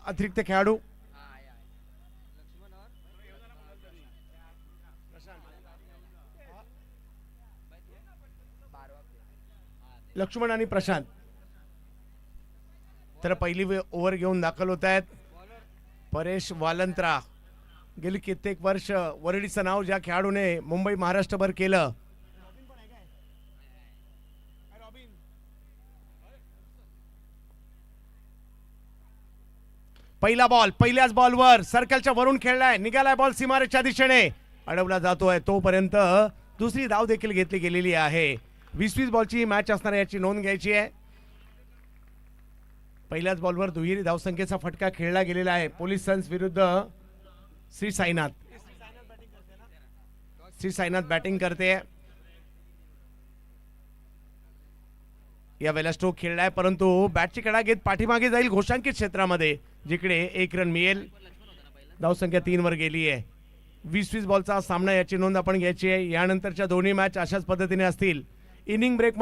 अतिरिक्त खेळाडू लक्ष्मण आणि प्रशांत तर पहिली ओव्हर घेऊन दाखल होत आहेत. परेश वालंत्रा गेली कित्येक वर्ष वरळीचं नाव ज्या खेळाडूने मुंबई महाराष्ट्रभर केलं. पहिला बॉल पहिल्याच बॉलवर सर्कलच्या वरून खेळलाय, निघालाय बॉल सीमारेषेच्या दिशेने, अडवला जातोय. तोपर्यंत दुसरी धाव देखील घेतली गेलेली आहे. 20-20 बॉलची मॅच असणार याची नोंद घ्यायची आहे. पहिल्याच बॉलवर दुहेरी धावसंख्येचा फटका खेळला गेलेला आहे. पोलीस सन्स विरुद्ध श्री साईनाथ. श्री साईनाथ बॅटिंग करते. या वेळेला स्ट्रोक खेळलाय परंतु बॅटची कडा घेत पाठीमागे जाईल घोषांकित क्षेत्रामध्ये, जिकडे 1 रन मिळेल. धावसंख्या 3 वर गेली आहे. 20-20 बॉलचा सामना याची नोंद आपण घ्यायची आहे. यानंतरच्या दोन्ही मॅच अशाच पद्धतीने असतील. इनिंग ब्रेक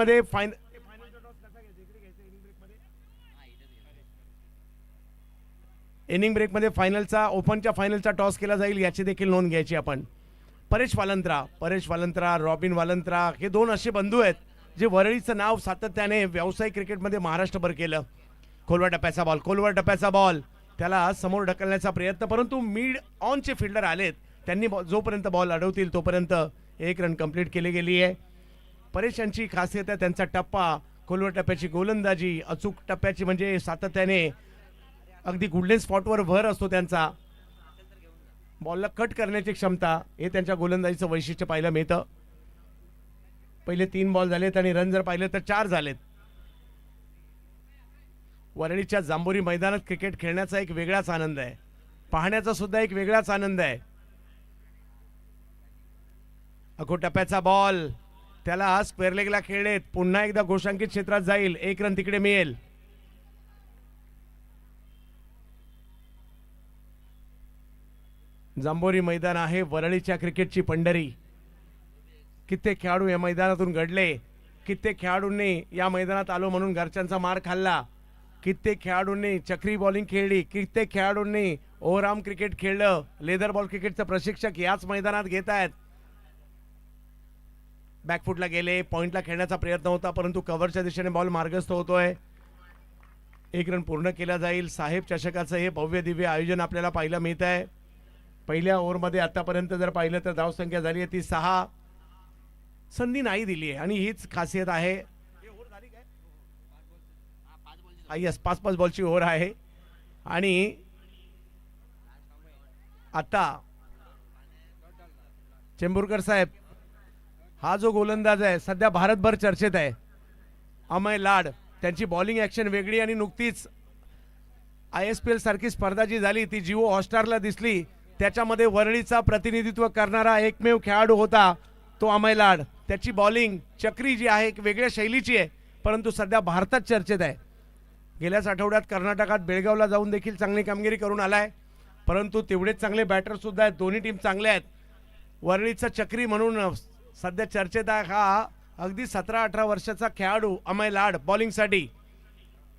मध्ये फायनलचा ओपनच्या फायनलचा टॉस केला जाईल याची देखील नोंद घ्यायची आपण. परेश वालंत्रा रॉबिन वालंत्रा हे दोन असे बंधू आहेत जे वरळीचं नाव सातत्याने व्यावसायिक क्रिकेटमध्ये महाराष्ट्रभर केलं. खोलवर टप्प्याचा बॉल त्याला समोर ढकलण्याचा प्रयत्न, परंतु मिड ऑनचे फिल्डर आलेत. त्यांनी जोपर्यंत बॉल अडवतील तोपर्यंत 1 रन कंप्लीट केली गेली आहे. परेश यांची खासियत आहे त्यांचा टप्पा, खोलवर टप्प्याची गोलंदाजी, अचूक टप्प्याची म्हणजे सातत्याने अगदी गोल्डन स्पॉटवर भर असतो त्यांचा. बॉलला कट करण्याची क्षमता हे त्यांच्या गोलंदाजीचं वैशिष्ट्य पाहायला मिळतं. पहिले 3 बॉल झालेत आणि रन जर पाहिले तर 4 झालेत. वरळीच्या जांभोरी मैदानात क्रिकेट खेळण्याचा एक वेगळाच आनंद आहे, पाहण्याचा सुद्धा एक वेगळाच आनंद आहे. अखो टप्प्याचा बॉल त्याला स्क्वेअर लेगला खेळलेत. पुन्हा एकदा घोषांकित क्षेत्रात जाईल, 1 रन तिकडे मिळेल. जांभोरी मैदान आहे वरळीच्या क्रिकेटची पंढरी. कित्येक खेळाडू या मैदानातून घडले, कित्येक खेळाडूंनी या मैदानात आलो म्हणून घरच्यांचा मार खाल्ला, कित्येक खेळाडूंनी चक्री बॉलिंग खेळली, कित्येक खेळाडूंनी ओव्हरआर्म क्रिकेट खेळलं. लेदर बॉल क्रिकेटचं प्रशिक्षक याच मैदानात घेत आहेत. बॅकफुटला गेले, पॉइंटला खेळण्याचा प्रयत्न होता परंतु कव्हरच्या दिशेने बॉल मार्गस्थ होतोय. 1 रन पूर्ण केला जाईल. साहेब चषकाचं हे भव्य दिव्य आयोजन आपल्याला पाहायला मिळत आहे. पहिल्या ओव्हरमध्ये आतापर्यंत जर पाहिलं तर धावसंख्या झाली आहे ती 6. संधी नाही दिली आहे आणि हीच खासियत आहे. यस 5-5 बॉलची ओव्हर आहे. आणि आता चेंबूरकर साहेब हा जो गोलंदाज आहे सध्या भारतभर चर्चेत आहे, अमय लाड, त्यांची बॉलिंग ॲक्शन वेगळी आणि नुकतीच ISPL सारखी स्पर्धा जी झाली ती जिओ हॉटस्टारला दिसली, त्याच्यामध्ये वरळीचा प्रतिनिधित्व करणारा एकमेव खेळाडू होता तो अमय लाड. त्याची बॉलिंग चक्री जी आहे एक वेगळ्या शैलीची आहे परंतु सध्या भारतात चर्चेत आहे. गेल्याच आठवड्यात कर्नाटकात बेळगावला जाऊन देखील चांगली कामगिरी करून आलाय, परंतु तेवढेच चांगले बॅटर सुद्धा आहेत. दोन्ही टीम चांगल्या आहेत. वरळीचा चक्री म्हणून सध्या चर्चेत आहे हा अगदी 17-18 वर्षाचा खेळाडू अमय लाड बॉलिंगसाठी.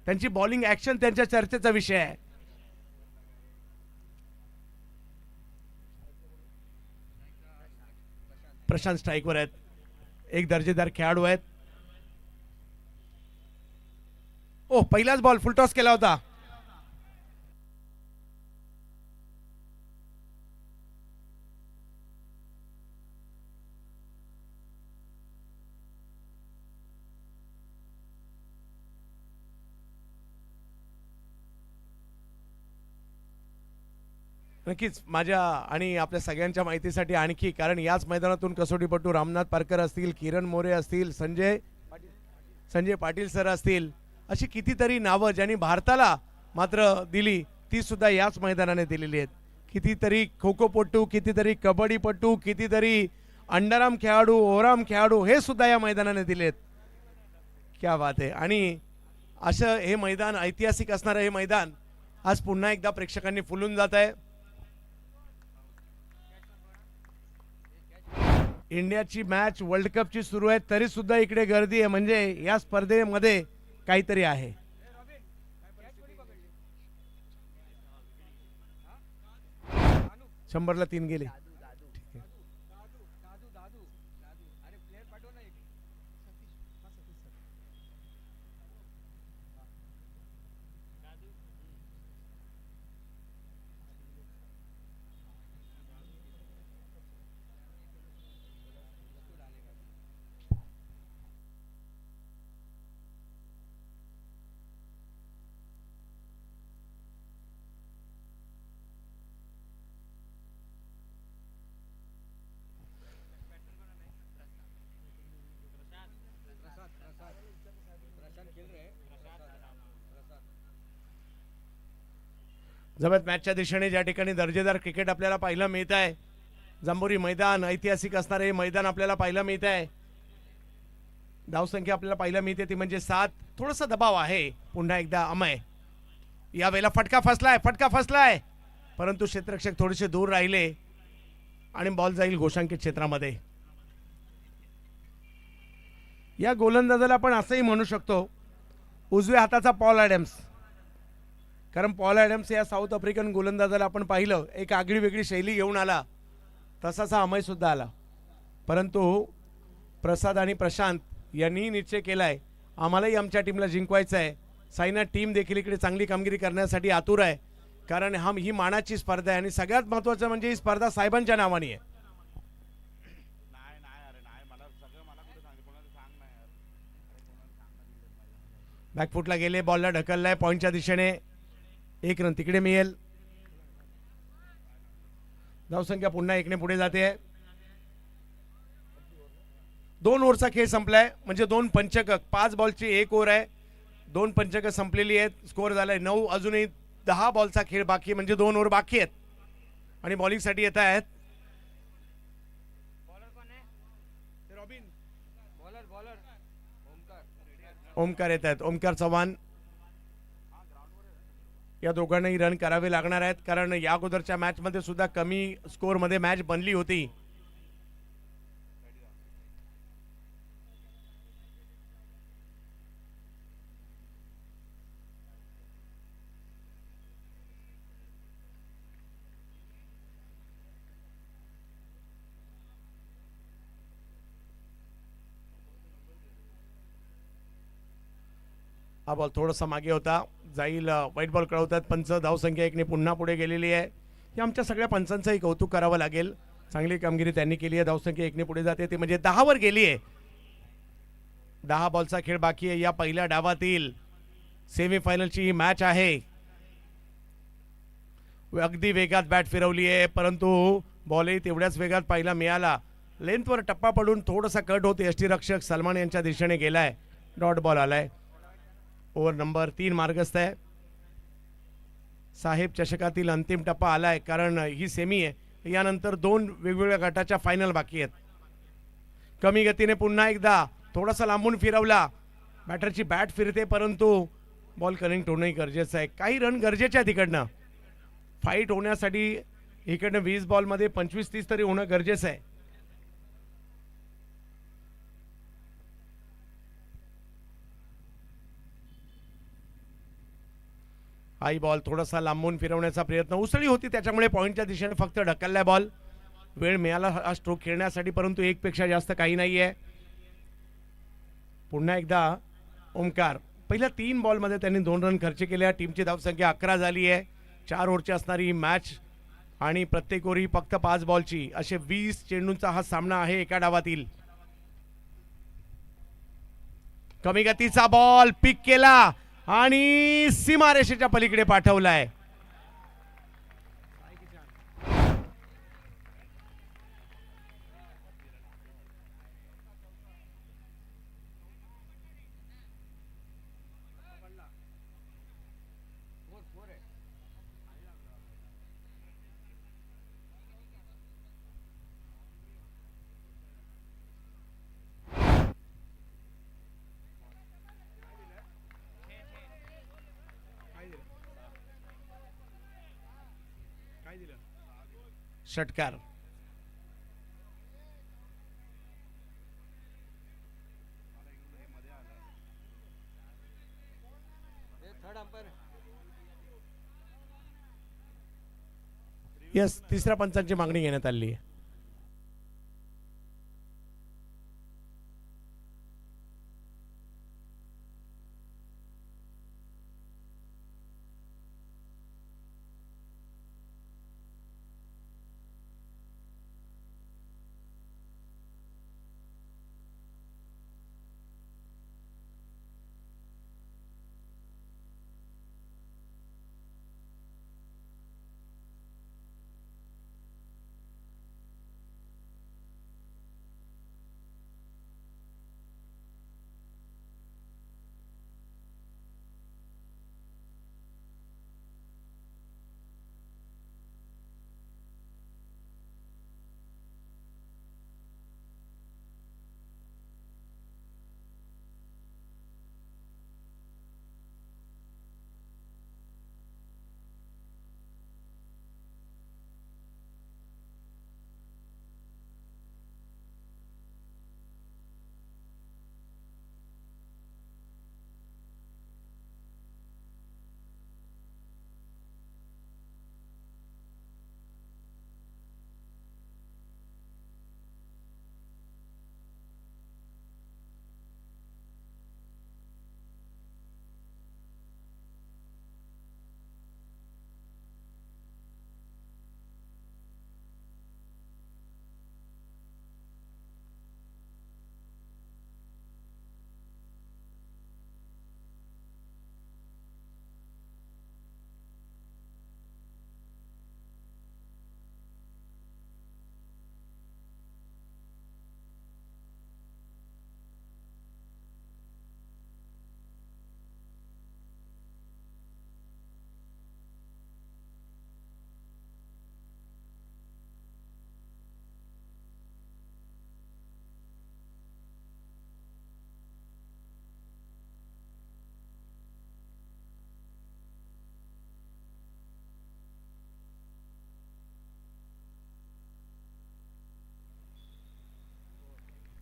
त्यांची बॉलिंग ॲक्शन त्यांच्या चर्चेचा विषय आहे. प्रशांत स्ट्राईकवर आहेत, एक दर्जेदार खेळाडू आहेत. पहिलाच बॉल फुलटॉस केला होता. नक्कीच माझ्या आणि आपल्या सगळ्यांच्या माहितीसाठी आणखी, कारण याच मैदानातून कसोटीपटू रामनाथ पारकर असतील, किरण मोरे असतील, संजय पाटील सर असतील, अशी कितीतरी नावं ज्यांनी भारताला मात्र दिली ती सुद्धा याच मैदानाने दिलेली आहेत. कितीतरी खो खोपटू, कितीतरी कबड्डीपटू, कितीतरी अंडरआर्म खेळाडू, ओव्हरआर्म खेळाडू हे सुद्धा या मैदानाने दिलेत. क्या बात आहे. आणि असं हे मैदान, ऐतिहासिक असणारं हे मैदान आज पुन्हा एकदा प्रेक्षकांनी फुलून जात आहे. इंडियाची मॅच वर्ल्ड कपची सुरू आहे तरी सुद्धा इकडे गर्दी आहे, म्हणजे या स्पर्धेमध्ये काहीतरी आहे. 100ला 3 गेले. ठीक आहे. जबरदस्त मॅचच्या दिशेने ज्या ठिकाणी दर्जेदार क्रिकेट आपल्याला पाहायला मिळत आहे, जांभोरी मैदान ऐतिहासिक असणारे मैदान आपल्याला पाहायला मिळत आहे. धावसंख्या आपल्याला पाहायला मिळते ती म्हणजे 7. थोडासा दबाव आहे. पुन्हा एकदा अमय, यावेळेला फटका फसलाय परंतु क्षेत्ररक्षक थोडेसे दूर राहिले आणि बॉल जाईल घोषांकित क्षेत्रामध्ये. या गोलंदाजाला आपण असंही म्हणू शकतो उजव्या हाताचा पॉल ॲडम्स, कारण पॉल ॲडम्स या साऊथ आफ्रिकन गोलंदाजाला आपण पाहिलं एक आगळी वेगळी शैली घेऊन आला, तसाच हा अमय सुद्धा आला. परंतु प्रसाद आणि प्रशांत यांनी निश्चय केलाय आम्हालाही आमच्या टीमला जिंकवायचं आहे. साईना टीम देखील इकडे चांगली कामगिरी करण्यासाठी आतुर आहे, कारण ही मानाची स्पर्धा आहे आणि सगळ्यात महत्त्वाचं म्हणजे ही स्पर्धा साहेबांच्या नावाने आहे. बॅकफुटला गेले, बॉलला ढकललाय पॉईंटच्या दिशेने. 1 रन तिकडे मिळेल. धावसंख्या पुन्हा 1ने पुढे जाते. 2 ओव्हरचा खेळ संपलाय म्हणजे 2 पंचक, 5 बॉलची 1 ओव्हर आहे. 2 पंचक संपलेली आहेत. स्कोअर झालाय 9. अजूनही 10 बॉलचा खेळ बाकी म्हणजे 2 ओव्हर बाकी आहेत आणि बॉलिंगसाठी येत आहेत ओमकार येत आहेत. ओमकार चव्हाण, या दोघांनाही रन करावे लागणार आहेत, कारण या अगोदरच्या मॅच मध्ये सुद्धा कमी स्कोअर मध्ये मॅच बनली होती. हा बॉल थोडासा मागे होता, जाईल. व्हाईट बॉल कळवतात पंच. धावसंख्या 1ने पुन्हा पुढे गेलेली आहे. हे आमच्या सगळ्या पंचांचंही कौतुक करावं लागेल. चांगली कामगिरी त्यांनी केली आहे. धावसंख्या 1ने पुढे जाते ती म्हणजे 10 वर गेली आहे. 10 बॉलचा खेळ बाकी आहे या पहिल्या डावातील. सेमीफायनलची ही मॅच आहे. अगदी वेगात बॅट फिरवली आहे, परंतु बॉलही तेवढ्याच वेगात पाहायला मिळाला. लेंथवर टप्पा पडून थोडासा कट होते. यष्टीरक्षक सलमान यांच्या दिशेने गेलाय. डॉट बॉल आलाय. ओव्हर नंबर 3 मार्गस्थ आहे. साहेब चषकातील अंतिम टप्पा आलाय, कारण ही सेमी आहे. यानंतर 2 वेगवेगळ्या गटाच्या फायनल बाकी आहेत. कमी गतीने पुन्हा एकदा थोडासा लांबून फिरवला. बॅटरची बॅट फिरते, परंतु बॉल कनेक्ट होणंही गरजेचं आहे. काही रन गरजेचे आहेत. इकडनं फाईट होण्यासाठी इकडनं 20 बॉलमध्ये 25-30 तरी होणं गरजेचं आहे. हाई बॉल थोडासा लांबून फिरवण्याचा प्रयत्न, उसळी होती त्याच्यामुळे पॉईंटच्या दिशेने फक्त ढकललाय बॉल. वेळ मिळाला हा स्ट्रोक खेळण्यासाठी, परंतु 1 पेक्षा जास्त काही नाहीये. पुन्हा एकदा ओमकार. पहिल्या 3 बॉलमध्ये त्यांनी 2 रन खर्च केले. टीमची धावसंख्या 11 झाली आहे. 4 ओव्हरची असणारी ही मॅच आणि प्रत्येक ओव्हर ही फक्त 5 बॉलची. असे 20 चेंडूंचा हा सामना आहे एका डावातील. कमी गतीचा बॉल पिक केला आणि सीमारेषेच्या पलीकडे पाठवलाय. षटकार. यस, तिसऱ्या पंचांची मागणी घेण्यात आली आहे.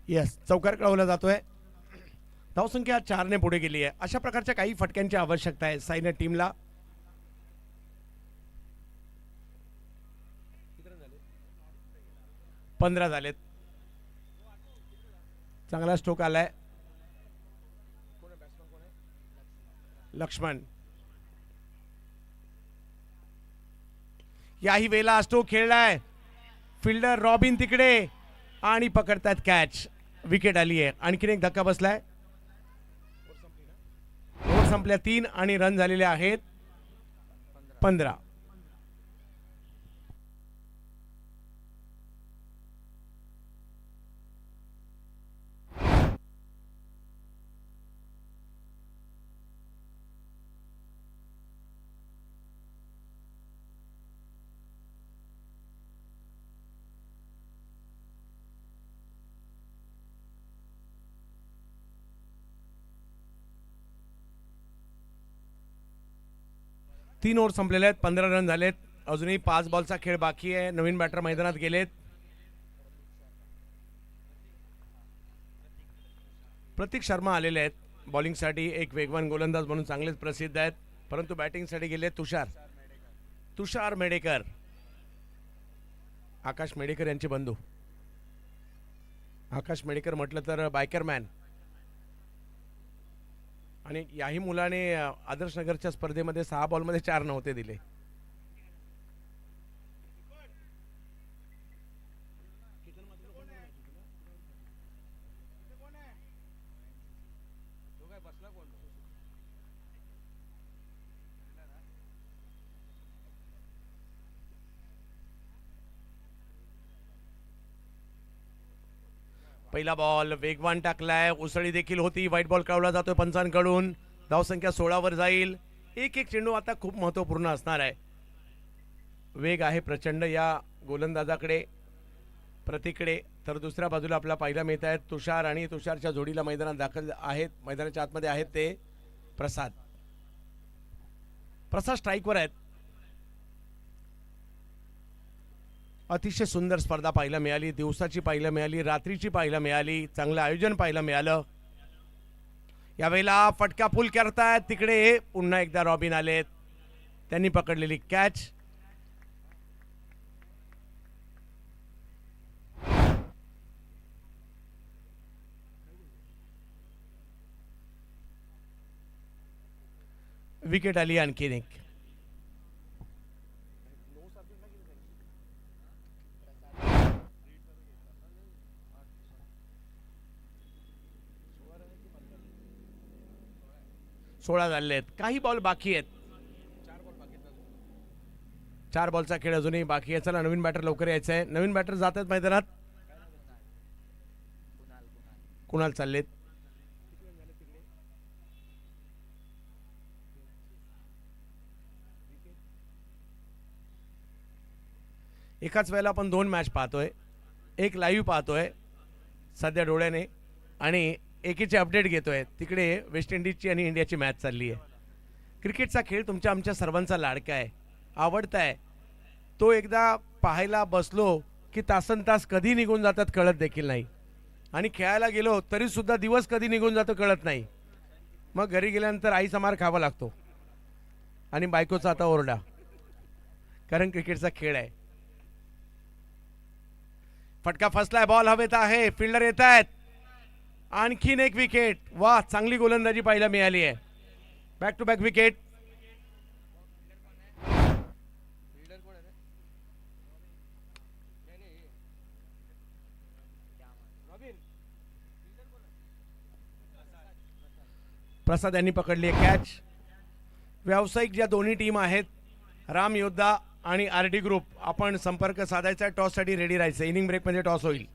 यस, चौकार कळवला जातोय. धावसंख्या 4 पुढे गेली आहे. अशा प्रकारच्या काही फटक्यांची आवश्यकता आहे साईना टीमला. पंधरा झालेत. चांगला स्ट्रोक आलाय. लक्ष्मण याही वेळेला स्ट्रोक खेळलाय. फिल्डर रॉबिन तिकडे आणि पकडतात कॅच. विकेट आली आहे. आणखीन एक धक्का बसलाय. ओव्हर संपल्या 3 आणि रन झालेले आहेत 15. तीन ओव्हर संपलेले आहेत. 15 रन झालेत. अजूनही 5 बॉलचा खेळ बाकी आहे. नवीन बॅटर मैदानात गेलेत. प्रतीक शर्मा आलेले आहेत बॉलिंगसाठी. एक वेगवान गोलंदाज म्हणून चांगलेच प्रसिद्ध आहेत. परंतु बॅटिंगसाठी गेले तुषार मेडेकर. आकाश मेडेकर यांचे बंधू. आकाश मेडेकर म्हटलं तर बायकरमॅन. आणि याही मुलाने आदर्श नगरच्या स्पर्धेमध्ये 6 बॉलमध्ये 4 नव्हते दिले. पहिला बॉल वेगवान टाकलाय. उसळी देखील होती. व्हाईट बॉल काढला जातोय पंचांकडून. धावसंख्या 16 वर जाईल. एक चेंडू आता खूप महत्वपूर्ण असणार आहे. वेग आहे प्रचंड या गोलंदाजाकडे प्रतीकडे. तर दुसऱ्या बाजूला आपला पाहायला मिळत आहेत तुषार आणि तुषारच्या जोडीला मैदानात दाखल आहेत. मैदानाच्या आतमध्ये आहेत ते प्रसाद स्ट्राईकवर आहेत. अतिशय सुंदर स्पर्धा पाहायला मिळाली. दिवसाची पाहायला मिळाली. रात्रीची पाहायला मिळाली. चांगलं आयोजन पाहायला मिळालं. यावेळेला फटका फुल करतायत. तिकडे पुन्हा एकदा रॉबिन आलेत. त्यांनी पकडलेली कॅच. विकेट आली आणखीन एक. सोळा झाले आहेत, काही बॉल बाकी आहेत. 4 बॉलचा खेळ अजूनही बाकी आहे. चला नवीन बॅटर लवकर यायचं आहे. नवीन बॅटर जात आहेत मैदानात. कुणाल चाललेत. एकाच वेळेला आपण 2 मॅच पाहतोय, एक लाईव्ह पाहतोय सध्या डोळ्याने आणि एकीचे अपडेट घेतोय. तिकडे वेस्ट इंडिजची आणि इंडियाची मॅच चालली आहे. क्रिकेटचा खेळ तुमच्या आमच्या सर्वांचा लाडका आहे, आवडता आहे. तो एकदा पाहायला बसलो की तासन तास कधी निघून जातात कळत देखील नाही, आणि खेळायला गेलो तरी सुद्धा दिवस कधी निघून जातो कळत नाही. मग घरी गेल्यानंतर आईचा मार खावा लागतो आणि बायकोचा आता ओरडा, कारण क्रिकेटचा खेळ आहे. फटका फसलाय, बॉल हवेत आहे, फिल्डर येत आहेत. आणखीन एक विकेट. वा, चांगली गोलंदाजी पाहायला मिळाली आहे. Back to back wicket. Prasad यांनी पकडली आहे कॅच. व्यावसायिक ज्या दोन्ही टीम आहेत, राम योद्धा आणि आरडी ग्रुप, आपण संपर्क साधायचा. टॉस साठी रेडी राहायचं. इनिंग ब्रेक म्हणजे टॉस होईल.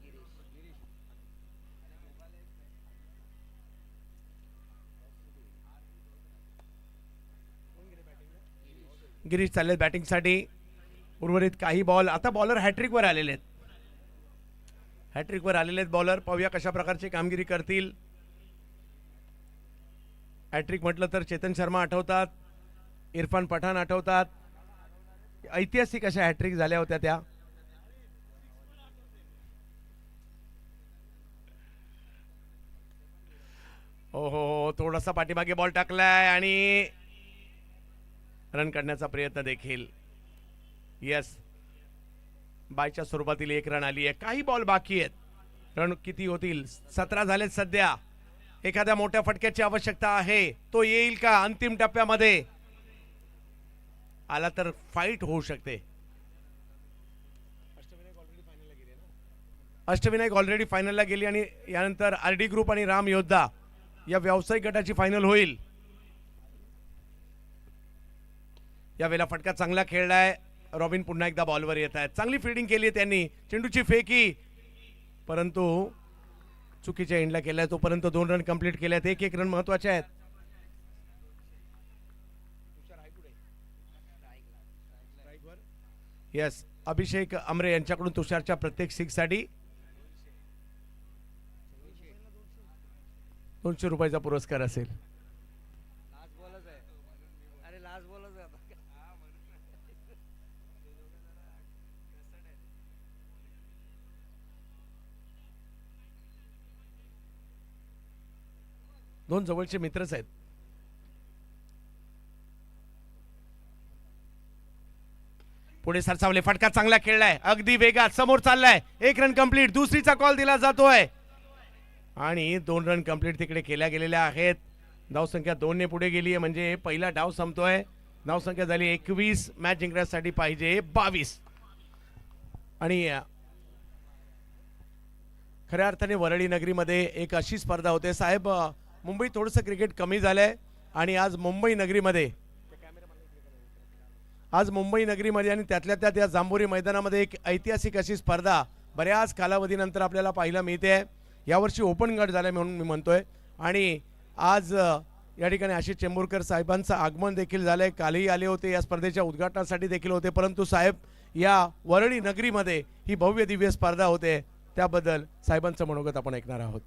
गिरीश चालले बॅटिंगसाठी. उर्वरित काही बॉल. आता बॉलर हॅट्रिकवर आलेले आहेत. हॅट्रिकवर आलेले आहेत बॉलर. पाहूया कशा प्रकारची कामगिरी करतील. हॅट्रिक म्हटलं तर चेतन शर्मा आठवतात, इरफान पठाण आठवतात. ऐतिहासिक अशा हॅट्रिक झाल्या होत्या त्या. हो हो हो, थोडासा पाठीमागे बॉल टाकलाय आणि रन काढण्याचा प्रयत्न देखील. यस, बायच्या स्वरूपातील 1 रन आली आहे. काही बॉल बाकी आहेत. रन किती होतील? 17 झालेत सध्या. एखाद्या मोठ्या फटक्याची आवश्यकता आहे. तो येईल का अंतिम टप्प्यामध्ये? आला तर फाईट होऊ शकते. अष्टविनायक ऑलरेडी फायनलला गेली आणि यानंतर आरडी ग्रुप आणि राम योद्धा या व्यावसायिक गटाची फायनल होईल. यावेळेला फटका चांगला खेळलाय. रॉबिन पुन्हा एकदा बॉलवर येत आहेत. चांगली फिल्डिंग केली आहे त्यांनी. चेंडूची फेकी, परंतु चुकीच्या एंडला केलाय. तोपर्यंत 2 रन कंप्लीट केल्यात. 1 रन महत्वाचे आहेत. यस, अभिषेक अमरे यांच्याकडून तुषारच्या प्रत्येक 6 साठी ₹200 पुरस्कार असेल. दोन जवळचे मित्रच आहेत. पुढे सरसावले. फटका चांगला खेळलाय, अगदी वेगात समोर चाललाय. 1 रन कंप्लीट. दुसरीचा कॉल दिला जातोय आणि 2 रन कंप्लीट तिकडे केल्या गेलेल्या आहेत. धावसंख्या 2 ने पुढे गेली आहे, म्हणजे पहिला डाव संपतोय. धावसंख्या झाली 21. मॅच जिंकण्यासाठी पाहिजे 22. आणि खऱ्या अर्थाने वरळी नगरीमध्ये एक अशी स्पर्धा होते साहेब. मुंबईत थोडंसं क्रिकेट कमी झालंय आणि आज मुंबई नगरीमध्ये आणि त्यातल्या त्यात या जांभोरी मैदानामध्ये एक ऐतिहासिक अशी स्पर्धा बऱ्याच कालावधीनंतर आपल्याला पाहायला मिळते. यावर्षी ओपन गट झालाय म्हणून मी म्हणतोय. आणि आज या ठिकाणी आशिष चेंबूरकर साहेबांचं आगमन देखील झालंय. कालही आले होते, या स्पर्धेच्या उद्घाटनासाठी देखील होते. परंतु साहेब, या वरळी नगरीमध्ये ही भव्य दिव्य स्पर्धा होते, त्याबद्दल साहेबांचं मनोगत आपण ऐकणार आहोत.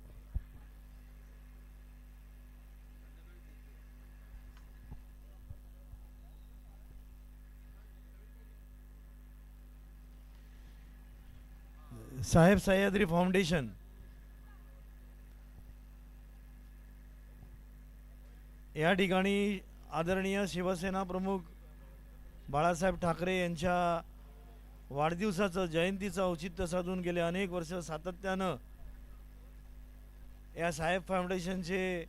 साहेब सह्याद्री फाउंडेशन या ठिकाणी आदरणीय शिवसेना प्रमुख बाळासाहेब ठाकरे यांच्या वाढदिवसाचं, जयंतीचं औचित्य साधून गेले अनेक वर्ष सातत्यानं या साहेब फाउंडेशनचे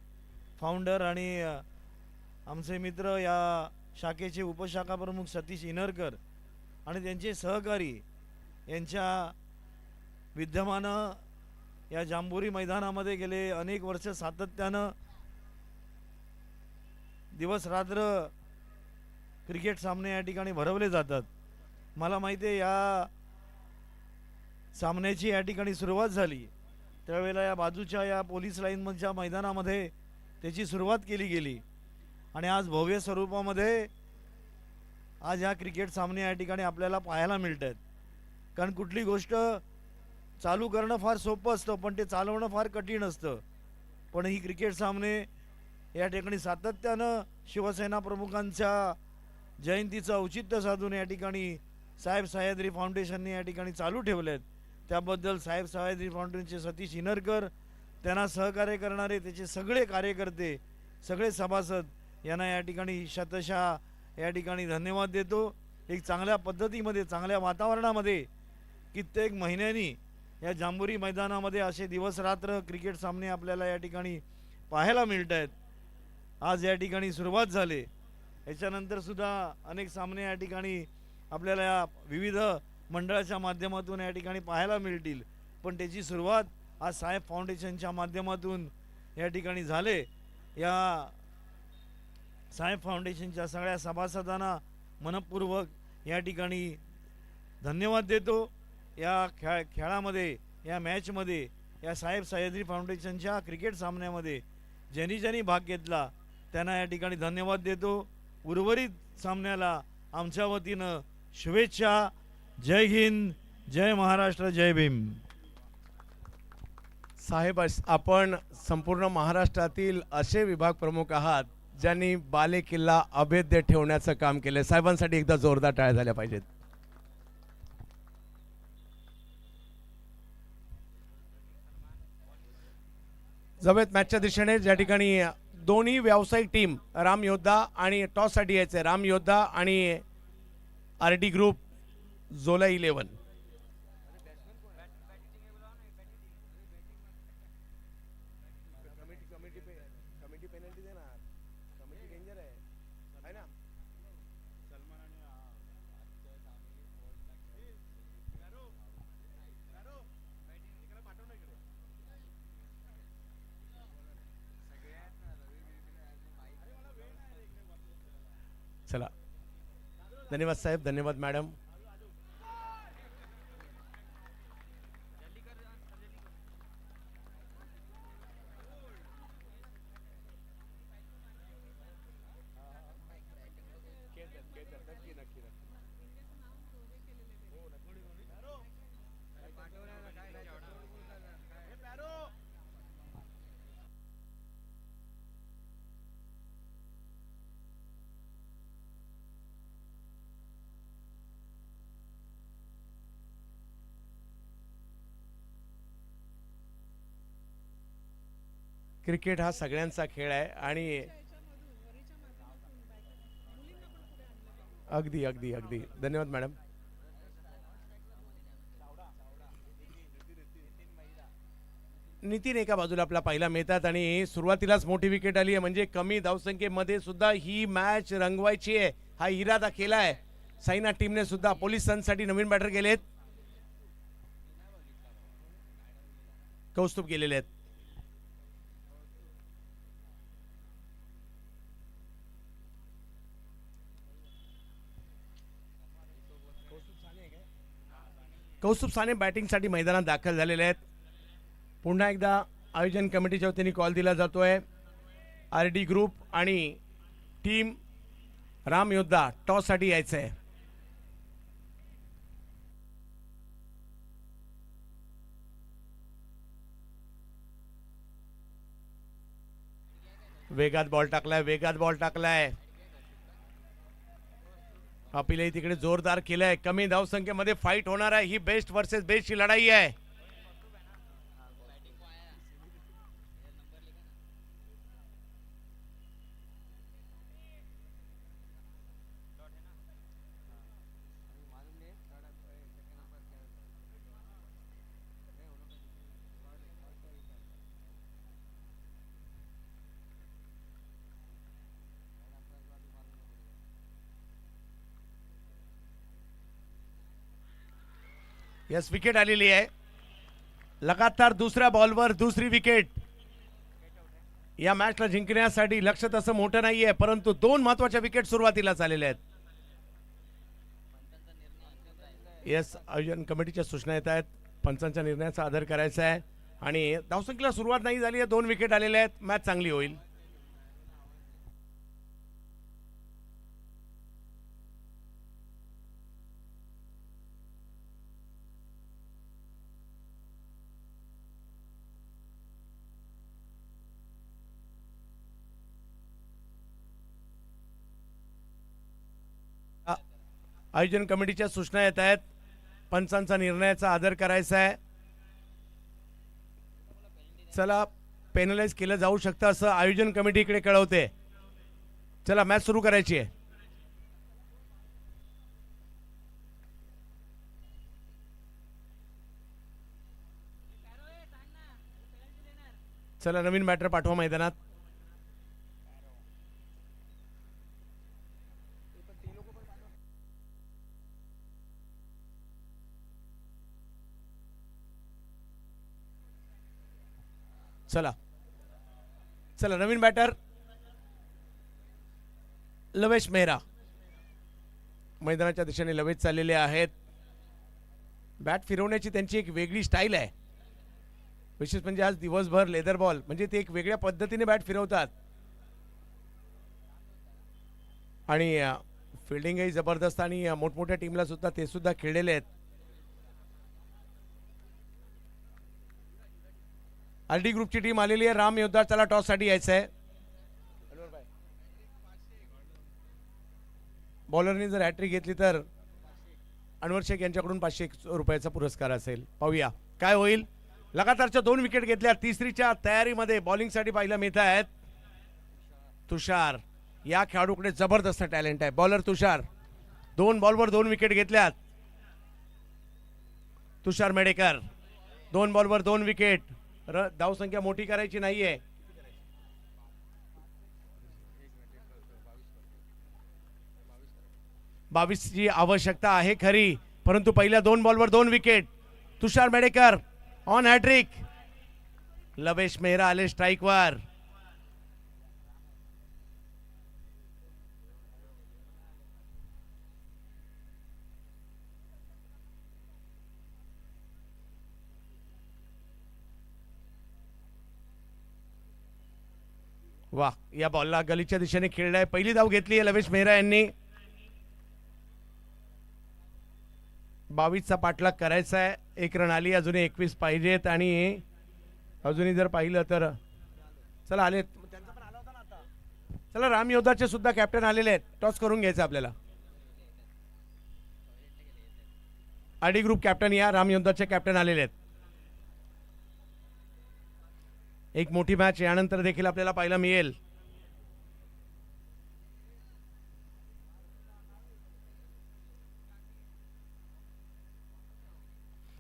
फाउंडर आणि आमचे मित्र या शाखेचे उपशाखा प्रमुख सतीश इनरकर आणि त्यांचे सहकारी यांच्या विद्यमानं या जांभुरी मैदानामध्ये गेले अनेक वर्ष सातत्यानं दिवस रात्र क्रिकेट सामने या ठिकाणी भरवले जातात. मला माहिती आहे या सामन्याची या ठिकाणी सुरुवात झाली त्यावेळेला या बाजूच्या या पोलीस लाईनच्या मैदानामध्ये त्याची सुरुवात केली गेली आणि आज भव्य स्वरूपामध्ये आज ह्या क्रिकेट सामने या ठिकाणी आपल्याला पाहायला मिळत आहेत. कारण कुठली गोष्ट चालू करणं फार सोपं असतं पण ते चालवणं फार कठीण असतं. पण ही क्रिकेट सामने या ठिकाणी सातत्यानं शिवसेना प्रमुखांच्या जयंतीचं औचित्य साधून या ठिकाणी साहेब सह्याद्री फाउंडेशनने या ठिकाणी चालू ठेवले आहेत. त्याबद्दल साहेब सह्याद्री फाउंडेशनचे सतीश इनरकर, त्यांना सहकार्य करणारे त्याचे सगळे कार्यकर्ते, सगळे सभासद यांना या ठिकाणी शतशः या ठिकाणी धन्यवाद देतो. एक चांगल्या पद्धतीमध्ये चांगल्या वातावरणामध्ये कित्येक महिन्यांनी या जांभुरी मैदानामध्ये असे दिवस रात्र क्रिकेट सामने आपल्याला या ठिकाणी पाहायला मिळत आहेत. आज या ठिकाणी सुरुवात झाली. याच्यानंतर सुद्धा अनेक सामने या ठिकाणी आपल्याला या विविध मंडळाच्या माध्यमातून या ठिकाणी पाहायला मिळतील. पण त्याची सुरुवात आज साहेब फाउंडेशनच्या माध्यमातून या ठिकाणी झाले. या साहेब फाउंडेशनच्या सगळ्या सभासदांना मनपूर्वक या ठिकाणी धन्यवाद देतो. या खेळामध्ये या मॅचमध्ये या साहेब सह्याद्री फाउंडेशनच्या क्रिकेट सामन्यामध्ये ज्यांनी ज्यांनी भाग घेतला त्यांना या ठिकाणी धन्यवाद देतो. उर्वरित सामन्याला आमच्या वतीनं शुभेच्छा. जय हिंद, जय महाराष्ट्र, जय भीम. साहेब, आपण संपूर्ण महाराष्ट्रातील असे विभाग प्रमुख आहात ज्यांनी बाले किल्ला अभेद्य ठेवण्याचं काम केलं. साहेबांसाठी एकदा जोरदार टाळ्या झाल्या पाहिजेत. जवेत मॅचच्या दिशेने ज्या ठिकाणी दोन्ही व्यावसायिक टीम राम योद्धा आणि टॉससाठी यायचे राम योद्धा आणि आरडी ग्रुप जोला 11. चला, धन्यवाद साहेब, धन्यवाद मॅडम. क्रिकेट हा सगळ्यांचा खेळ आहे आणि अगदी अगदी अगदी धन्यवाद मॅडम. नितीन एका बाजूला आपला पहिला मिळतात आणि सुरुवातीलाच मोठी विकेट आली आहे म्हणजे कमी धावसंख्येमध्ये सुद्धा ही मॅच रंगवायची आहे हा इरादा केला आहे. साईना टीमने सुद्धा पोलिसांसाठी नवीन बॅटर गेलेत, कौस्तुभ गेलेले आहेत. कौस्तुभ साने बॅटिंगसाठी मैदानात दाखल झालेले आहेत. पुन्हा एकदा आयोजन कमिटीच्या वतीने कॉल दिला जातोय. आरडी ग्रुप आणि टीम राम योद्धा टॉससाठी यायचं आहे. वेगात बॉल टाकलाय, वेगात बॉल टाकलाय. अपीलही तिकडे जोरदार केलंय. कमी धावसंख्येमध्ये फाईट होणार आहे. ही बेस्ट वर्सेस बेस्टची लढाई आहे. यस, विकेट आलेली आहे. लगातार दुसऱ्या बॉलवर दुसरी विकेट. या मॅचला जिंकण्यासाठी लक्ष तसं मोठं नाहीये, परंतु दोन महत्वाच्या विकेट सुरुवातीलाच आलेल्या आहेत. येस, आयोजन कमिटीच्या सूचना येत आहेत. पंचांच्या निर्णयाचा आदर करायचा आहे आणि धावसंख्येला सुरुवात नाही झाली आहे. दोन विकेट आलेल्या आहेत. मॅच चांगली होईल. आयोजन कमिटीच्या सूचना येत आहेत. पंचांचा निर्णयाचा आदर करायचा आहे. चला, पेनलाइज केलं जाऊ शकतं असं आयोजन कमिटीकडे कळवते. चला, मॅच सुरू करायची आहे. चला, नवीन बॅटर पाठवा मैदानात. चला चला, नवीन बॅटर लवेश मेहरा मैदानाच्या दिशेने लवेश चाललेले आहेत. बॅट फिरवण्याची त्यांची एक वेगळी स्टाईल आहे. विशेष म्हणजे आज दिवसभर लेदर बॉल म्हणजे ते एक वेगळ्या पद्धतीने बॅट फिरवतात आणि फिल्डिंगही जबरदस्त आणि मोठमोठ्या टीमला सुद्धा ते सुद्धा खेळलेले आहेत. आरडी ग्रुपची टीम आलेली आहे. राम योद्धा त्याला टॉस साठी यायचं आहे. बॉलरने जर हॅट्रिक घेतली तर अनवर शेख यांच्याकडून 500 रुपयाचा पुरस्कार असेल. पाहूया काय होईल. लगातारच्या दोन विकेट घेतल्या. तिसरीच्या तयारीमध्ये बॉलिंगसाठी पाहायला मिळत आहेत. तुषार, या खेळाडूकडे जबरदस्त टॅलेंट आहे. बॉलर तुषार, दोन बॉलवर दोन विकेट घेतल्यात. तुषार मेडेकर, दोन बॉलवर दोन विकेट. धावसंख्या मोठी करायची नाहीये. बावीसची आवश्यकता आहे खरी, परंतु पहिल्या दोन बॉलवर दोन wicket. Tushar Medekar on hattrick. Lavesh Mehra आले स्ट्राईकवर. वाह, या बॉलला गलीच्या दिशेने खेळलाय. पहिली धाव घेतली आहे लवेश मेहरा यांनी. 22चा पाठलाग करायचा आहे. एक रन आली, अजूनही 21 पाहिजेत आणि अजूनही जर पाहिलं तर चला आले. चला, राम योद्धाचे सुद्धा कॅप्टन आलेले आहेत. टॉस करून घ्यायचं आपल्याला. आरडी ग्रुप कॅप्टन या राम योद्धाचे कॅप्टन आलेले आहेत. एक मोठी मॅच यानंतर देखील आपल्याला पाहायला मिळेल.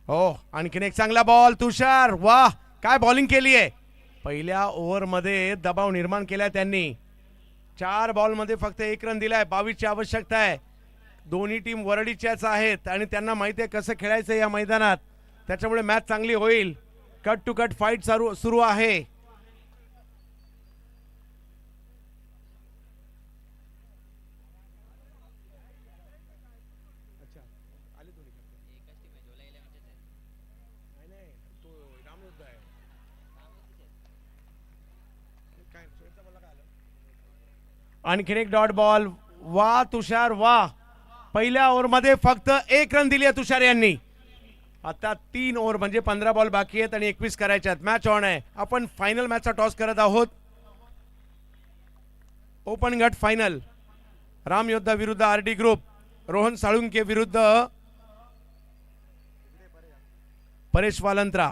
हो, आणखीन एक चांगला बॉल. तुषार, वाह, काय बॉलिंग केली आहे. पहिल्या ओव्हरमध्ये दबाव निर्माण केलाय त्यांनी. 4 बॉलमध्ये फक्त 1 रन दिलाय. 22ची आवश्यकता आहे. दोन्ही टीम वरडीच्याच आहेत आणि त्यांना माहिती आहे कसं खेळायचं या मैदानात. त्याच्यामुळे मॅच चांगली होईल. कट टू कट फाईट सुरू आहे. आणखीन एक डॉट बॉल. वा तुषार, वा. पहिल्या ओव्हरमध्ये फक्त 1 रन दिली आहे तुषार यांनी. आता 3 ओव्हर म्हणजे 15 बॉल बाकी आहेत आणि 21 करायचे आहेत. मॅच ऑन आहे. आपण फायनल मॅचचा टॉस करत आहोत. ओपन गट फायनल. राम योद्धा विरुद्ध आरडी ग्रुप. रोहन साळुंके विरुद्ध परेश वालंत्रा.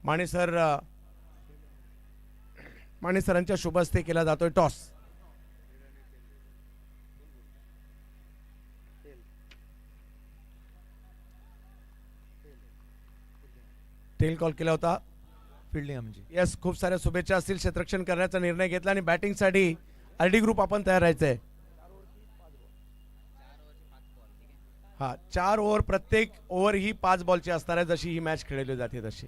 माने सरांच्या शुभ हस्ते केला जातोय टॉस. टेल कॉल केला होता. फिल्डिंग आमची. यस, खूप साऱ्या शुभेच्छा असतील. क्षेत्ररक्षण करण्याचा निर्णय घेतला आणि बॅटिंगसाठी आरडी ग्रुप आपण तयार राहायचंय. हा 4 ओव्हर, प्रत्येक ओव्हर ही 5 बॉलची असणार आहे, जशी ही मॅच खेळली जाते तशी.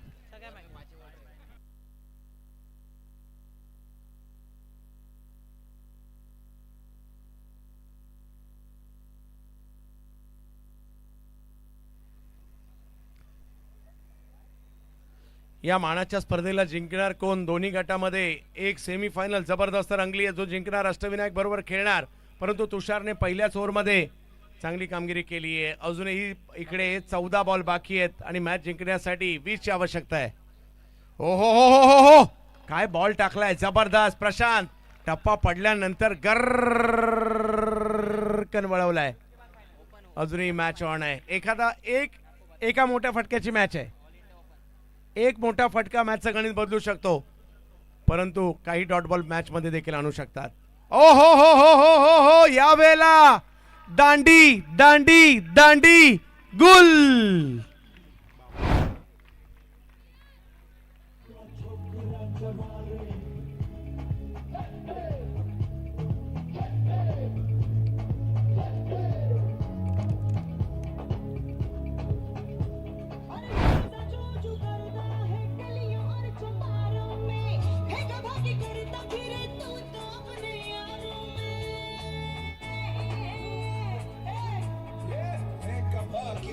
या मानाच्या स्पर्धेला जिंकणार कोण? दोन्ही गटामध्ये एक सेमीफायनल जबरदस्त रंगली आहे, जो जिंकणार अष्टविनायक बरोबर खेळणार. परंतु तुषारने पहिल्याच ओव्हरमध्ये चांगली कामगिरी केली आहे. अजूनही इकडे 14 बॉल बाकी आहेत आणि मॅच जिंकण्यासाठी 20 ची आवश्यकता आहे. हो हो हो हो हो हो, काय बॉल टाकलाय जबरदस्त प्रशांत. टप्पा पडल्यानंतर गरकन वळवलाय. अजूनही मॅच ऑन आहे. एका मोठ्या फटक्याची मॅच आहे. एक मोठा फटका मॅचचं गणित बदलू शकतो, परंतु काही डॉट बॉल मॅच मध्ये देखील आणू शकतात. ओ हो हो हो हो हो हो, यावेळेला दांडी दांडी दांडी गुल.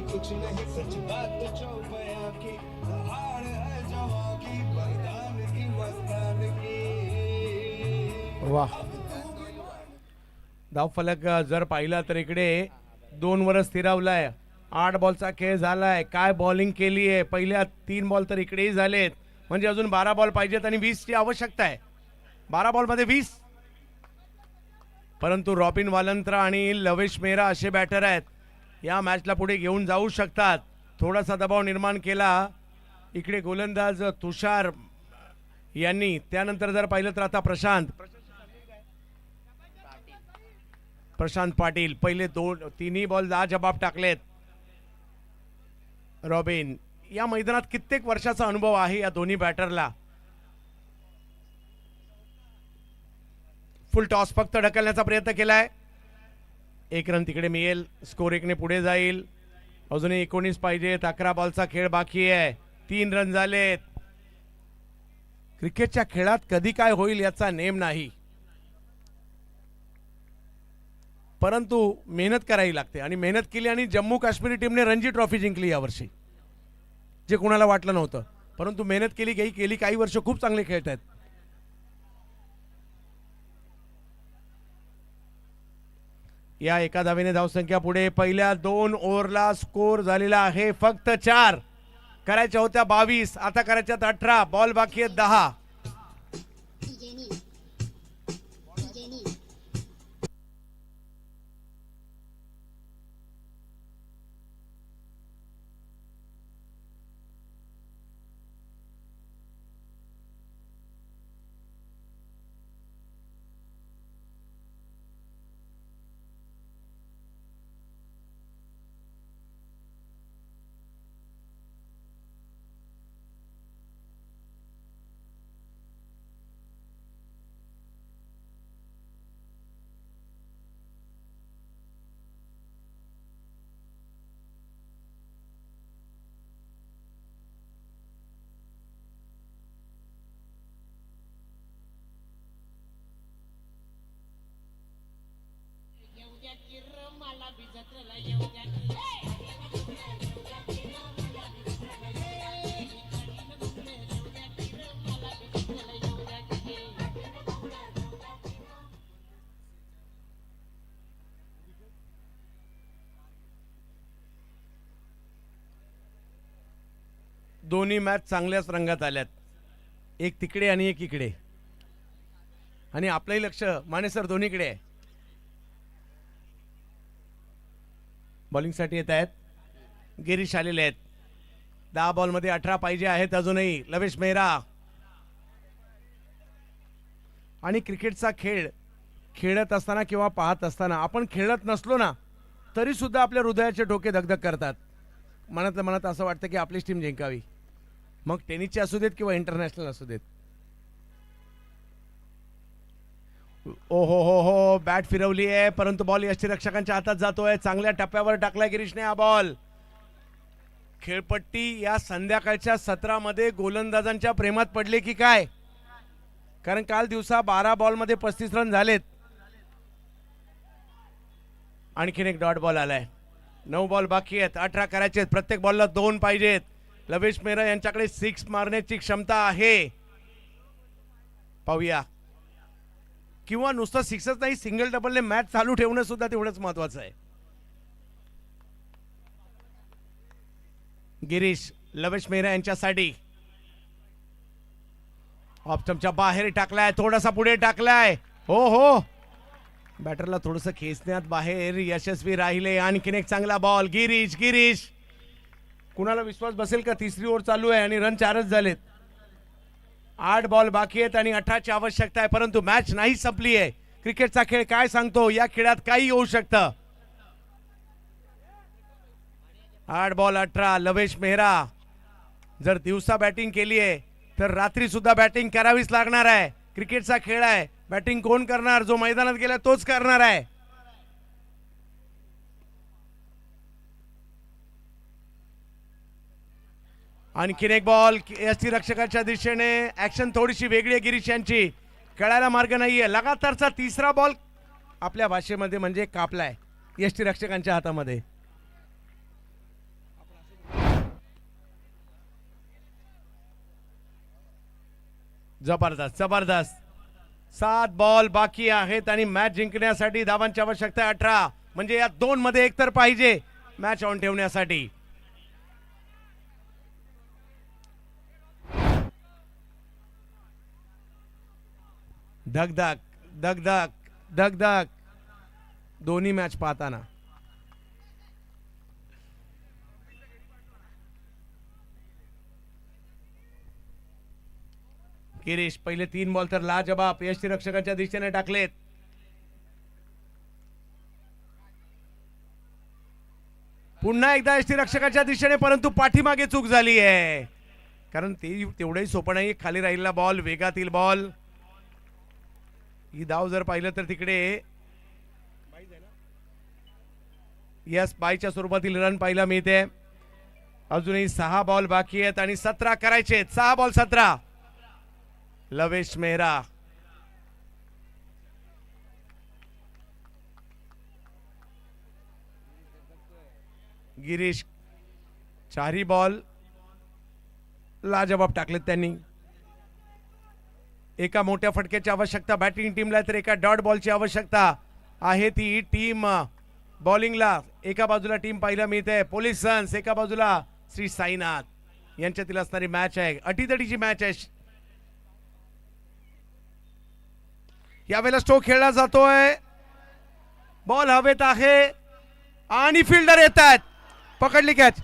कुछ नहीं सच बात जो बयां की, हार है जवां की, मैदान की मस्तान की. वाह, धावफलक जर पाहिला तर इकडे 2 वर स्थिरावलाय. 8 बॉलचा खेळ झालाय. काय बॉलिंग केली आहे. पहिल्या 3 बॉल तर इकडेही झालेत, म्हणजे अजून 12 बॉल पाहिजेत आणि 20 ची आवश्यकता आहे. 12 बॉल मध्ये 20. परंतु रॉबिन वालंत्रा आणि लवेश मेहरा असे बॅटर आहेत, या मॅचला पुढे घेऊन जाऊ शकतात. थोडासा दबाव निर्माण केला इकडे गोलंदाज तुषार यांनी. त्यानंतर जर पाहिलं तर आता प्रशांत पाटील पहिले 3 बॉल जबाब टाकलेत. रॉबिन, या मैदानात कित्येक वर्षाचा अनुभव आहे या दोन्ही बॅटरला. फुल टॉस फक्त ढकलण्याचा प्रयत्न केलाय. 1 रन तिकडे मिळेल. स्कोर 1 ने पुढे जाईल. अजूनही 19 पाहिजेत. 11 बॉलचा खेळ बाकी आहे. 3 रन झालेत. क्रिकेटच्या खेळात कधी काय होईल याचा नेम नाही, परंतु मेहनत करावी लागते आणि मेहनत केली आणि जम्मू काश्मीर टीमने रणजी ट्रॉफी जिंकली यावर्षी, जे कोणाला वाटलं नव्हतं. परंतु मेहनत केली काही वर्ष खूप चांगले खेळत आहेत. या एका धावेने धावसंख्या पुढे. पहिल्या 2 ओव्हरला स्कोर झालेला आहे फक्त 4. करायच्या होत्या 22, आता करायच्यात 18. बॉल बाकी आहेत 10. दोन्ही मॅच चांगल्याच रंगात आल्यात. एक तिकडे आणि एक इकडे, आणि आपलंही लक्ष माने सर दोन्हीकडे आहे. बॉलिंगसाठी येत आहेत. गिरीश आलेले आहेत. 10 बॉलमध्ये 18 पाहिजे आहेत अजूनही. लवेश मेहरा. आणि क्रिकेटचा खेळ खेळत असताना किंवा पाहत असताना, आपण खेळत नसलो ना तरी सुद्धा आपल्या हृदयाचे ठोके धगधग करतात. मनातल्या मनात असं वाटतं की आपलीच टीम जिंकावी, मग टेनिसचे असू देत किंवा इंटरनॅशनल असू देत. ओ हो हो हो, बॅट फिरवली आहे परंतु बॉल यष्टीरक्षकांच्या हातात जातोय. चांगल्या टप्प्यावर टाकलाय गिरीशने हा बॉल. खेळपट्टी या संध्याकाळच्या सत्रामध्ये गोलंदाजांच्या प्रेमात पडले की काय, कारण काल दिवसा 12 बॉलमध्ये 35 रन झालेत. आणखीन एक डॉट बॉल आलाय. 9 बॉल बाकी आहेत, 18 करायचे आहेत. प्रत्येक बॉलला 2 पाहिजेत. लवेश मेहरा यांच्याकडे 6 मारण्याची क्षमता आहे. पाहूया, किंवा नुसतं 6च नाही, सिंगल डबलने मॅच चालू ठेवणं सुद्धा तेवढंच महत्वाचं आहे. गिरीश लवेश मेहरा यांच्यासाठी ऑप्शनच्या बाहेर टाकलाय, थोडासा पुढे टाकलाय. हो हो, बॅटरला थोडस खेचण्यात बाहेर यशस्वी राहिले. आणखीन एक चांगला बॉल. गिरीश गिरीश कुणाला विश्वास बसेल का, तिसरी ओव्हर चालू आहे आणि रन 4च झालेत. 8 बॉल बाकी आहेत आणि 18ची आवश्यकता आहे, परंतु मॅच नाही संपली आहे. क्रिकेटचा खेळ काय सांगतो, या खेळात काही होऊ शकतं. 8 बॉल 18. लवेश मेहरा जर दिवसा बॅटिंग केली आहे तर रात्री सुद्धा बॅटिंग करावीच लागणार आहे. क्रिकेटचा खेळ आहे, बॅटिंग कोण करणार, जो मैदानात गेला तोच करणार आहे. आणखीन एक बॉल यष्टीरक्षकाच्या दिशेने. ऍक्शन थोडीशी वेगळी आहे गिरीश यांची, खेळायला मार्ग नाहीये. लगातारचा तिसरा बॉल आपल्या भाषेमध्ये म्हणजे कापलाय यष्टीरक्षकांच्या हातामध्ये. जबरदस्त जबरदस्त. 7 बॉल बाकी आहेत आणि मॅच जिंकण्यासाठी धावांची आवश्यकता आहे 18. म्हणजे या 2 मध्ये एक तर पाहिजे मॅच ऑन ठेवण्यासाठी. धगधग धगधग धगधग दोन्ही मॅच पाहताना. गिरीश पहिले 3 बॉल तर लाजबाब यष्टीरक्षकांच्या दिशेने टाकलेत. पुन्हा एकदा यष्टीरक्षकाच्या दिशेने, परंतु पाठीमागे चूक झाली आहे, कारण ते तेवढंही सोपं नाही. खाली राहिलेला बॉल, वेगातील बॉल. ही धाव जर पाहिलं तर तिकडे यस बायच्या स्वरूपातील रन पाहायला मिळते. अजूनही 6 बॉल बाकी आहेत आणि 17 करायचे. 6 बॉल 17. लवेश मेहरा गिरीश 4ही बॉल लाजबाब टाकलेत त्यांनी. एका मोठ्या फटक्याची आवश्यकता बॅटिंग टीमला, तर एका डॉट बॉलची आवश्यकता आहे. ती टीम बॉलिंगला एका बाजूला टीम पाहायला मिळते पोलीस सन्स, एका बाजूला श्री साईनाथ यांच्यातील असणारी मॅच आहे. अटीतटीची मॅच आहे. यावेळेला स्ट्रोक खेळला जातोय. बॉल हवेत आहे आणि फिल्डर येत आहेत. पकडली कॅच.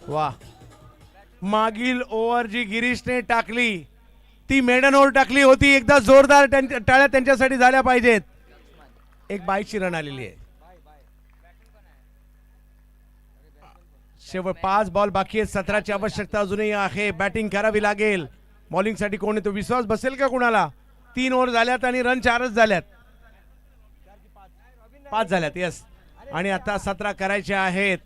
वाह, मागील ओव्हर जी गिरीशने टाकली ती मेडन ओव्हर टाकली होती. एकदा जोरदार टाळ्या त्यांच्यासाठी झाल्या पाहिजेत. एक 22ची रन आलेली आहे. शेवट 5 बॉल बाकी आहेत. 17ची आवश्यकता अजूनही आहे. बॅटिंग करावी लागेल. बॉलिंग साठी कोण येतो, विश्वास बसेल का कुणाला. 3 ओव्हर झाल्यात आणि रन 4च झाल्यात. 5 झाल्यात यस. आणि आता 17 करायचे आहेत,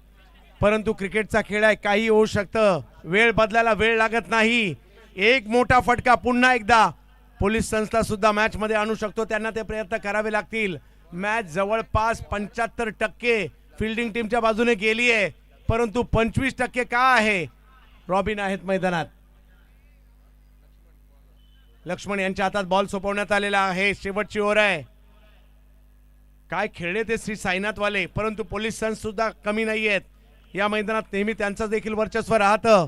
परंतु क्रिकेटचा खेळ आहे, काही होऊ शकतं. वेळ बदलायला वेळ लागत नाही. एक मोठा फटका पुन्हा एकदा पोलीस संस्था सुद्धा मॅच मध्ये आणू शकतो. त्यांना ते प्रयत्न करावे लागतील. मॅच जवळपास 75% फिल्डिंग टीमच्या बाजूने गेली आहे, परंतु 25% का आहे रॉबिन आहेत मैदानात. लक्ष्मण यांच्या हातात बॉल सोपवण्यात आलेला आहे. शेवटची ओव्हर आहे. काय खेळले ते श्री साईनाथ वाले, परंतु पोलीस संघ सुद्धा कमी नाही आहेत. या मैदानात नेहमी त्यांचं देखील वर्चस्व राहतं.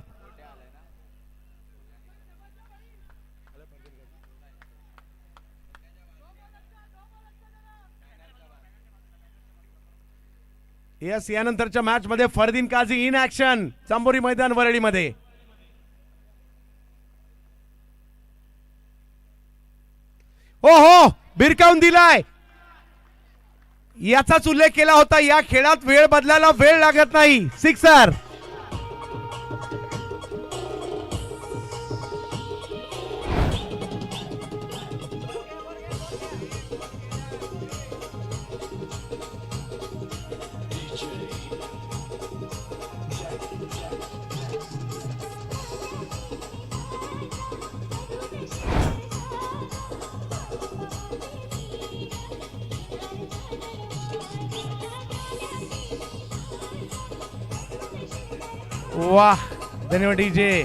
यस, यानंतरच्या मॅच मध्ये फरदीन काझी इन ऍक्शन चांबोरी मैदान वरळीमध्ये. हो बिरकावून दिलाय. याचाच उल्लेख केला होता. या खेळात वेळ बदलायला वेळ लागत नाही. सिक्सर. वाह, धन्यवाद डीजे.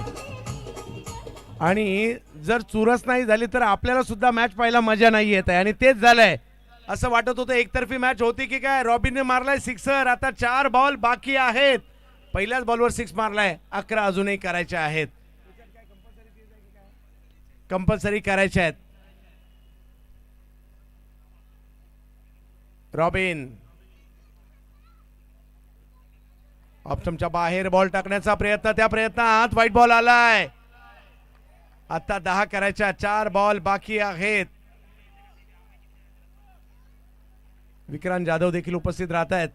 आणि जर चुरस नाही झाली तर आपल्याला सुद्धा मॅच पाहायला मजा नाही येत आहे, आणि तेच झालंय. असं वाटत होतं एकतर्फी मॅच होती की काय. रॉबिनने मारलाय सिक्सर. आता 4 बॉल बाकी आहेत. पहिल्याच बॉलवर 6 मारलाय. 11 अजूनही करायचे आहेत. कंपल्सरी करायचे आहेत. रॉबिन ऑप्शनच्या बाहेर बॉल टाकण्याचा प्रयत्न. त्या प्रयत्नात व्हाईट बॉल आलाय. आता 10 करायच्या. 4 बॉल बाकी आहेत. विक्रांत जाधव देखील उपस्थित राहत आहेत.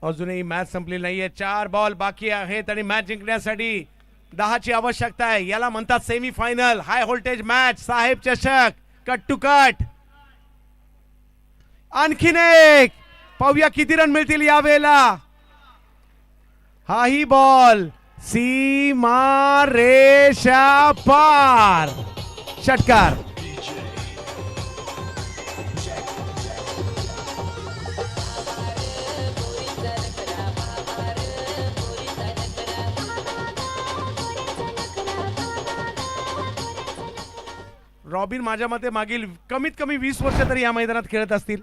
अजूनही मॅच संपली नाहीये. 4 बॉल बाकी आहेत आणि मॅच जिंकण्यासाठी 10 ची आवश्यकता आहे. याला म्हणतात semi final. High voltage match. साहेब चषक कट टू कट. आणखीन एक. पाहूया किती रन मिळतील यावेळेला. हाही बॉल सीमा रेषा पार. षटकार. रॉबिन माझ्या मते मागील कमीत कमी 20 वर्ष तरी या मैदानात खेळत असतील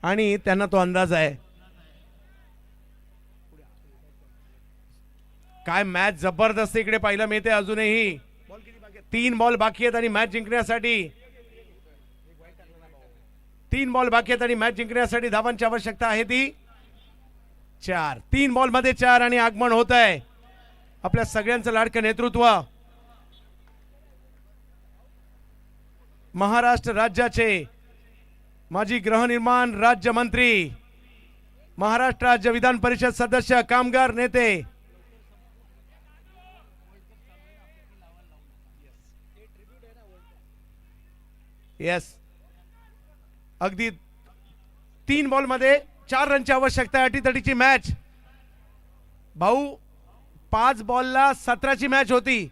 आणि त्यांना तो अंदाज आहे. काय मॅच जबरदस्त इकडे पाहायला मिळते. अजूनही 3 बॉल बाकी आहेत आणि मॅच जिंकण्यासाठी 3 बॉल बाकी आहेत आणि मॅच जिंकण्यासाठी धावांची आवश्यकता आहे ती 4. 3 बॉल मध्ये 4 आणि आगमन होत आहे आपल्या सगळ्यांचं लाडकं नेतृत्व. महाराष्ट्र राज्याचे माजी गृहनिर्माण राज्यमंत्री, महाराष्ट्र राज्य विधान परिषद सदस्य, कामगार नेते, यस, अगदी 3 बॉल मध्ये 4 रनची आवश्यकता आहे. अटीतटीची मॅच. भाऊ 5 बॉलला 17ची मॅच होती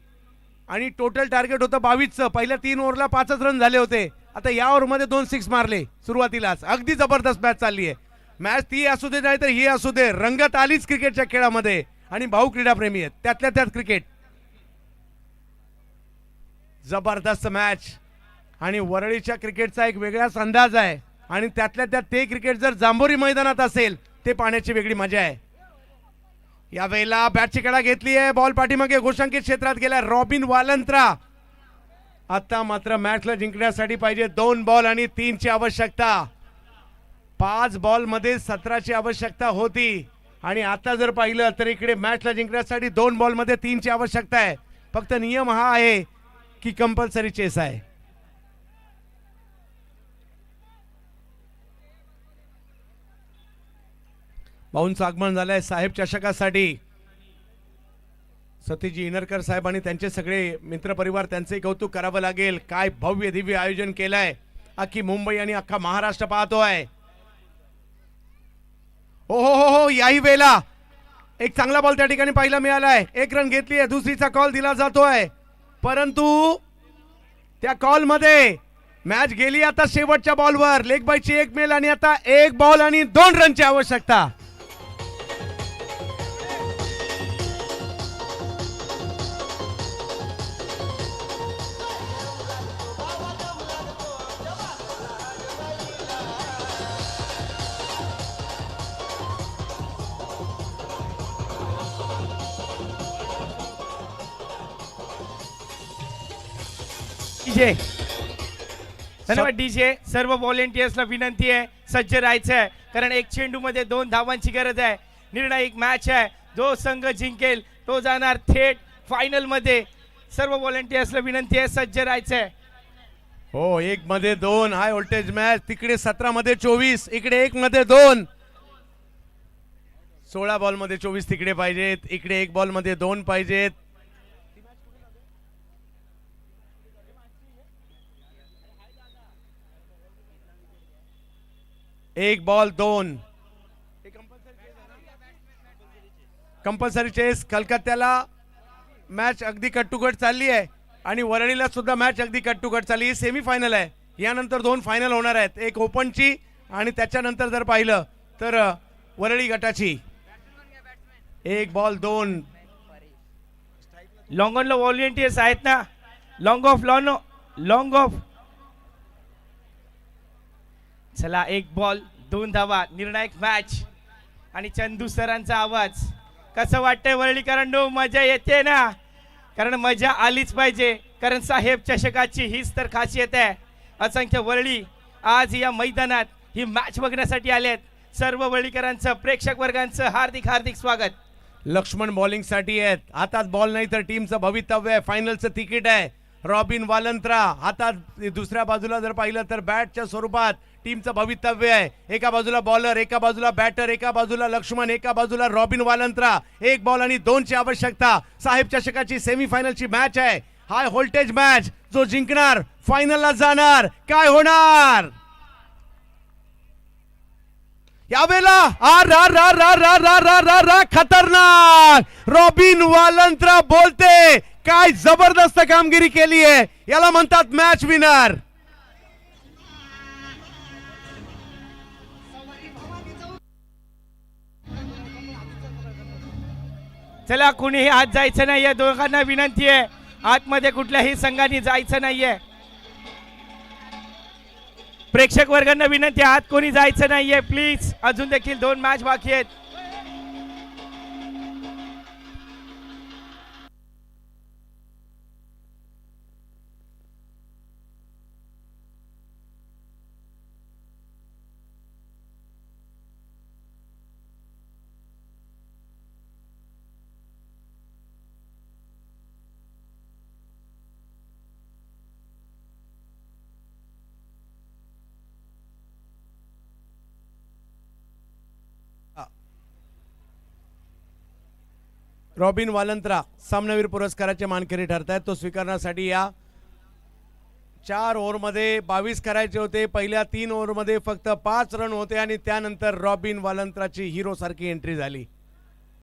आणि टोटल टार्गेट होतं 22चं. पहिल्या 3 ओव्हरला 5च रन झाले होते. आता या ओव्हरमध्ये 2 6 मारले सुरुवातीलाच. अगदी जबरदस्त मॅच चालली आहे. मॅच ती असू दे नाही तर ही असू दे, रंगत आलीच क्रिकेटच्या खेळामध्ये. आणि भाऊ क्रीडाप्रेमी आहेत, त्यातल्या त्यात क्रिकेट. जबरदस्त मॅच आणि वरळीच्या क्रिकेटचा एक वेगळाच अंदाज आहे. आणि त्यातल्या त्यात ते क्रिकेट जर जांभोरी मैदानात असेल ते पाहण्याची वेगळी मजा आहे. या वेळेला बॅटची कडा घेतली आहे. बॉल पाठीमागे घोषांकित क्षेत्रात गेला रॉबिन वालंत्रा. आता मात्र मॅचला जिंकण्यासाठी पाहिजे 2 बॉल आणि 3 ची आवश्यकता. 5 बॉल मध्ये 17ची आवश्यकता होती आणि आता जर पाहिलं तर इकडे मॅचला जिंकण्यासाठी 2 बॉल मध्ये 3 ची आवश्यकता आहे. फक्त नियम हा आहे की कंपल्सरी चेस आहे. भाऊंचं आगमन झालंय साहेब चषकासाठी. सतीजी इनरकर साहेब आणि त्यांचे सगळे मित्रपरिवार, त्यांचे कौतुक करावं लागेल. काय भव्य दिव्य आयोजन केलंय अख्खी मुंबई आणि अख्खा महाराष्ट्र पाहतोय. हो हो हो हो, याही वेळेला एक चांगला बॉल त्या ठिकाणी पाहायला मिळालाय. एक रन घेतली आहे, दुसरीचा कॉल दिला जातोय, परंतु त्या कॉल मध्ये मॅच गेली आता शेवटच्या बॉलवर. लेग बायची एक मेल आणि आता एक बॉल आणि 2 रनची आवश्यकता. डीजे धन्यवाद डीजे. सर्व व्हॉलेंटियर्सला विनंती आहे सज्ज राहायचं आहे, कारण एक चेंडूमध्ये 2 धावांची गरज आहे. निर्णायक मॅच आहे, जो संघ जिंकेल तो जाणार थेट फायनल मध्ये. सर्व व्हॉलेंटियर्सला विनंती आहे सज्ज राहायचं आहे. हो, 1 मध्ये 2 हाय व्होल्टेज मॅच. तिकडे 17 मध्ये 24, इकडे 1 मध्ये 2. 16 बॉल मध्ये 24 तिकडे पाहिजेत, इकडे 1 बॉल मध्ये 2 पाहिजेत. एक बॉल 2 कंपल्सरी चेस. कलकत्त्याला मॅच अगदी कट टू कट चालली आहे आणि वरळीला सुद्धा मॅच अगदी कट टू कट चालली. ही सेमी फायनल आहे, यानंतर 2 फायनल होणार आहेत, एक ओपनची आणि त्याच्यानंतर जर पाहिलं तर वरळी गटाची. 1 बॉल 2. लॉंग ऑनला व्हॉलेंटियर्स आहेत ना? Long of. चला, 1 बॉल 2 धावा, निर्णायक मॅच. आणि चंदू सरांचा आवाज. कसं वाटतंय वरळीकरांनो? मजा येते ना? कारण मजा आलीच पाहिजे, कारण साहेब चषकाची हीच तर खासियत आहे. असंख्य वरळी आज या मैदानात ही मॅच बघण्यासाठी आलेत. सर्व वरळीकरांचं, प्रेक्षक वर्गांचं हार्दिक हार्दिक स्वागत. लक्ष्मण बॉलिंग साठी आहेत. हातात बॉल नाही तर टीमचं भवितव्य आहे, फायनलचं तिकीट आहे. रॉबिन वालंत्रा हातात, दुसऱ्या बाजूला जर पाहिलं तर बॅटच्या स्वरूपात टीमचं भवितव्य आहे. एका बाजूला बॉलर, एका बाजूला बॅटर, एका बाजूला लक्ष्मण, एका बाजूला रॉबिन वालंत्रा. 1 बॉल आणि 2 ची आवश्यकता. साहेब चषकाची सेमीफायनलची मॅच आहे, हाय व्होल्टेज मॅच. जो जिंकणार फायनलला जाणार. काय होणार यावेळेला? खतरनाक रॉबिन वालंत्रा बोलते. काय जबरदस्त कामगिरी केली आहे, याला म्हणतात मॅच विनर. चला, कुणीही आत जायचं नाहीये. दोघांना विनंती आहे, आतमध्ये कुठल्याही संघाने जायचं नाहीये. प्रेक्षक वर्गांना विनंती आहे, आत कोणी जायचं नाहीये प्लीज. अजून देखील 2 मॅच बाकी आहेत. रॉबिन वालंत्रा सामनावीर पुरस्काराचे मानकरी ठरत आहेत. तो स्वीकारण्यासाठी या 4 ओव्हरमध्ये 22 करायचे होते. पहिल्या 3 ओव्हरमध्ये फक्त 5 रन होते आणि त्यानंतर रॉबिन वालंत्राची हिरो सारखी एंट्री झाली.